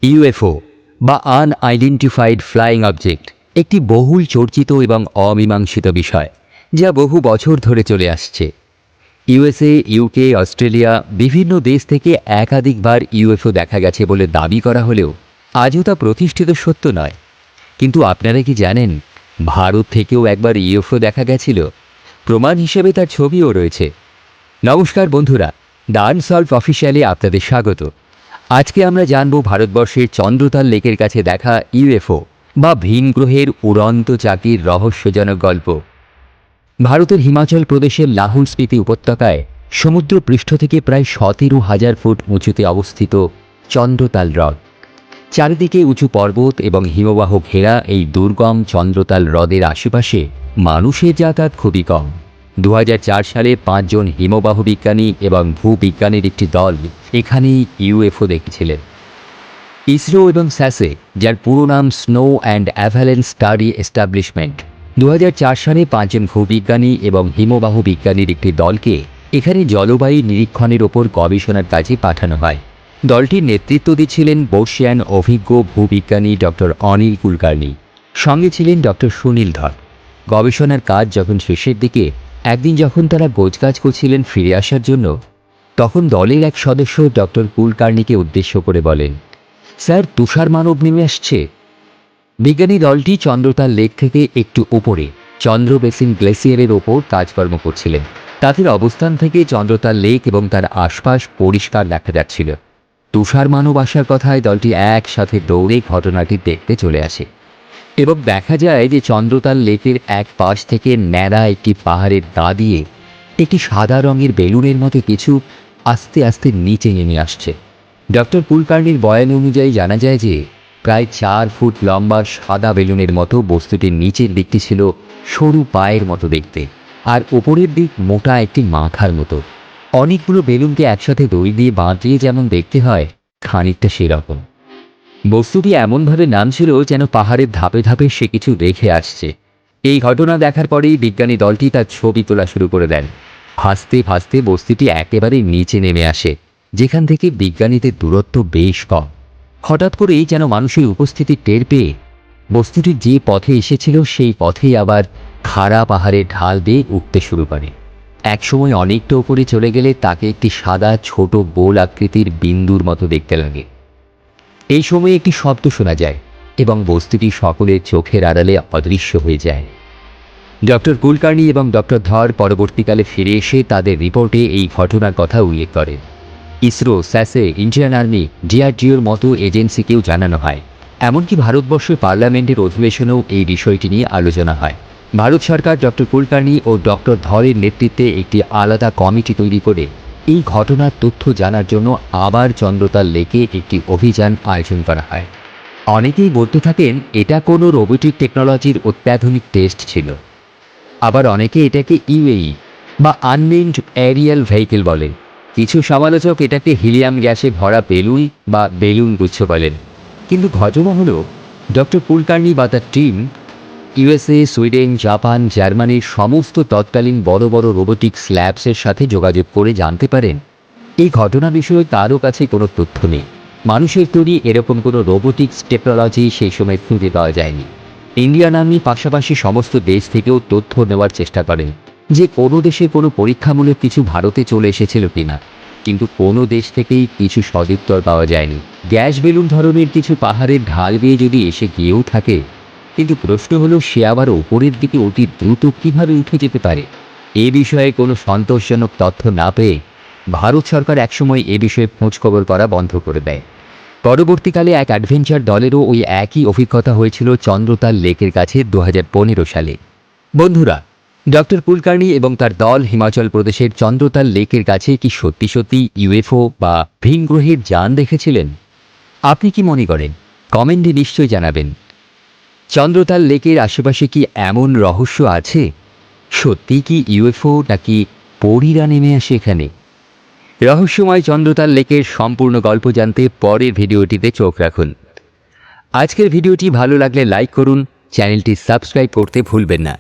UFO বা unidentified flying object একটি বহুল চর্চিত এবং অমীমাংসিত বিষয়, যা বহু বছর ধরে চলে আসছে। ইউএসএ, ইউকে, অস্ট্রেলিয়া বিভিন্ন দেশ থেকে একাধিকবার ইউএফও দেখা গেছে বলে দাবি করা হলেও আজও তা প্রতিষ্ঠিত সত্য নয়। কিন্তু আপনারা কি জানেন, ভারত থেকেও একবার ইউএফও দেখা গেছিল। প্রমাণ হিসেবে তার ছবিও রয়েছে। নমস্কার বন্ধুরা, দ্য আনসলভড অফিসিয়ালে আপনাদের স্বাগত। আজকে আমরা জানব ভারতবর্ষের চন্দ্রতাল লেকের কাছে দেখা ইউএফও বা ভিন গ্রহের উড়ন্ত চাকির রহস্যজনক গল্প। ভারতের হিমাচল প্রদেশের লাহুল স্পিতি উপত্যকায় সমুদ্র পৃষ্ঠ থেকে প্রায় 17,000 ফুট উঁচুতে অবস্থিত চন্দ্রতাল হ্রদ। চারিদিকে উঁচু পর্বত এবং হিমবাহ ঘেরা এই দুর্গম চন্দ্রতাল হ্রদের আশেপাশে মানুষের যাতায়াত খুবই কম। 2004 সালে 5 জন হিমবাহ বিজ্ঞানী এবং ভূবিজ্ঞানীর একটি দল এখানেই ইউএফও দেখেছিলেন। ইসরো এবং স্যাসে, যার পুরো নাম snow and avalanche study establishment, 2004 সালে 5 জন ভূবিজ্ঞানী এবং হিমবাহ বিজ্ঞানীর একটি দলকে এখানে জলবায়ু নিরীক্ষণের ওপর গবেষণার কাজে পাঠানো হয়। দলটির নেতৃত্ব দিচ্ছিলেন বর্ষিয়ান অভিজ্ঞ ভূবিজ্ঞানী ডক্টর অনিল কুলকার্নি। সঙ্গে ছিলেন ডক্টর সুনীল ধর। গবেষণার কাজ যখন শেষের দিকে একদিন যখন তারা গোছগাছ করছিলেন ফিরে আসার জন্য, তখন দলের এক সদস্য ডক্টর কুলকার্নিকে উদ্দেশ্য করে বলেন, স্যার, তুষার মানব নেমে আসছে। বিজ্ঞানী দলটি চন্দ্রতাল লেক থেকে একটু উপরে চন্দ্র বেসিন গ্লেসিয়ারের ওপর কাজকর্ম করছিলেন। তাদের অবস্থান থেকে চন্দ্রতাল লেক এবং তার আশপাশ পরিষ্কার দেখা যাচ্ছিল। তুষার মানব আসার কথায় দলটি একসাথে দৌড়ে ঘটনাটি দেখতে চলে আসে এবং দেখা যায় যে চন্দ্রতাল লেকের এক পাশ থেকে ন্যাড়া একটি পাহাড়ের গা দিয়ে একটি সাদা রঙের বেলুনের মতো কিছু আস্তে আস্তে নিচে নেমে আসছে। ডক্টর কুলকার্নির বয়ান অনুযায়ী জানা যায় যে প্রায় 4 ফুট লম্বা সাদা বেলুনের মতো বস্তুটির নিচের দিকটি ছিল সরু পায়ের মতো দেখতে, আর ওপরের দিক মোটা একটি মাথার মতো। অনেকগুলো বেলুনকে একসাথে দড়ি দিয়ে বাঁধিয়ে যেমন দেখতে হয়, খানিকটা সেরকম। বস্তুটি এমনভাবে নামছিল যেন পাহাড়ের ধাপে ধাপে সে কিছু রেখে আসছে। এই ঘটনা দেখার পরেই বিজ্ঞানী দলটি তার ছবি তোলা শুরু করে দেন। ভাসতে ভাসতে বস্তুটি একেবারে নিচে নেমে আসে, যেখান থেকে বিজ্ঞানীদের দূরত্ব বেশ কম। হঠাৎ করেই যেন মানুষের উপস্থিতি টের পেয়ে বস্তুটি যে পথে এসেছিল সেই পথেই আবার খাড়া পাহাড়ের ঢাল বেয়ে উঠতে শুরু করে। একসময় অনেকটা উপরে চলে গেলে তাকে একটি সাদা ছোট গোল আকৃতির বিন্দুর মতো দেখতে লাগে। এই সময়ে একটি শব্দ শোনা যায় এবং বস্তুটি সকলের চোখের আড়ালে অদৃশ্য হয়ে যায়। ডক্টর কুলকার্নি এবং ডক্টর ধর পরবর্তীকালে ফিরে এসে তাদের রিপোর্টে এই ঘটনার কথা উল্লেখ করে। ইসরো, স্যাসে, ইন্ডিয়ান আর্মি, ডিআরডিওর মতো এজেন্সিকেও জানানো হয়। এমনকি ভারতবর্ষের পার্লামেন্টের অধিবেশনেও এই বিষয়টি নিয়ে আলোচনা হয়। ভারত সরকার ডক্টর কুলকার্নি ও ডক্টর ধরের নেতৃত্বে একটি আলাদা কমিটি তৈরি করে এই ঘটনার তথ্য জানার জন্য আবার চন্দ্রতাল লেকে একটি অভিযান আয়োজন করা হয়। অনেকেই বলতে থাকেন এটা কোনো রোবোটিক টেকনোলজির অত্যাধুনিক টেস্ট ছিল। আবার অনেকে এটাকে ইউএই বা আনমেন্ড এরিয়াল ভেহিকেল বলেন। কিছু সমালোচক এটাকে হিলিয়াম গ্যাসে ভরা বেলুন বা বেলুন গুচ্ছ বলেন। কিন্তু ঘটনা হলো, ডক্টর কুলকার্নি বা তার টিম ইউএসএ, সুইডেন, জাপান, জার্মানির সমস্ত তৎকালীন বড় বড় রোবোটিক্স ল্যাবসের সাথে যোগাযোগ করে জানতে পারেন এই ঘটনা বিষয়ে কারও কাছে কোনো তথ্য নেই। মানুষের তৈরি এরকম কোনো রোবোটিক্স টেকনোলজি সেই সময় খুঁজে পাওয়া যায়নি। ইন্ডিয়ান আর্মি পাশাপাশি সমস্ত দেশ থেকেও তথ্য নেওয়ার চেষ্টা করেন যে কোনো দেশে কোনো পরীক্ষামূলক কিছু ভারতে চলে এসেছিল কিনা, কিন্তু কোনো দেশ থেকেই কিছু সদুত্তর পাওয়া যায়নি। গ্যাস বেলুন ধরনের কিছু পাহাড়ের ঢাল বেয়ে যদি এসে গিয়েও থাকে, কিন্তু প্রশ্ন হলো সে আবার ওপরের দিকে অতি দ্রুত কীভাবে উঠে যেতে পারে। এ বিষয়ে কোনো সন্তোষজনক তথ্য না পেয়ে ভারত সরকার একসময় এ বিষয়ে খোঁজখবর করা বন্ধ করে দেয়। পরবর্তীকালে এক অ্যাডভেঞ্চার দলেরও ওই একই অভিজ্ঞতা হয়েছিল চন্দ্রতাল লেকের কাছে 2015 সালে। বন্ধুরা, ডক্টর কুলকার্নি এবং তার দল হিমাচল প্রদেশের চন্দ্রতাল লেকের কাছে কি সত্যি সত্যি ইউএফও বা ভিন গ্রহের যান দেখেছিলেন? আপনি কি মনে করেন? কমেন্টে নিশ্চয়ই জানাবেন। চন্দ্রতাল লেকের আশেপাশে কি এমন রহস্য আছে? সত্যি কি ইউএফও নাকি পরীরা নেমে আসে এখানে? রহস্যময় চন্দ্রতাল লেকের সম্পূর্ণ গল্প জানতে পরের ভিডিওটিতে চোখ রাখুন। আজকের ভিডিওটি ভালো লাগলে লাইক করুন, চ্যানেলটি সাবস্ক্রাইব করতে ভুলবেন না।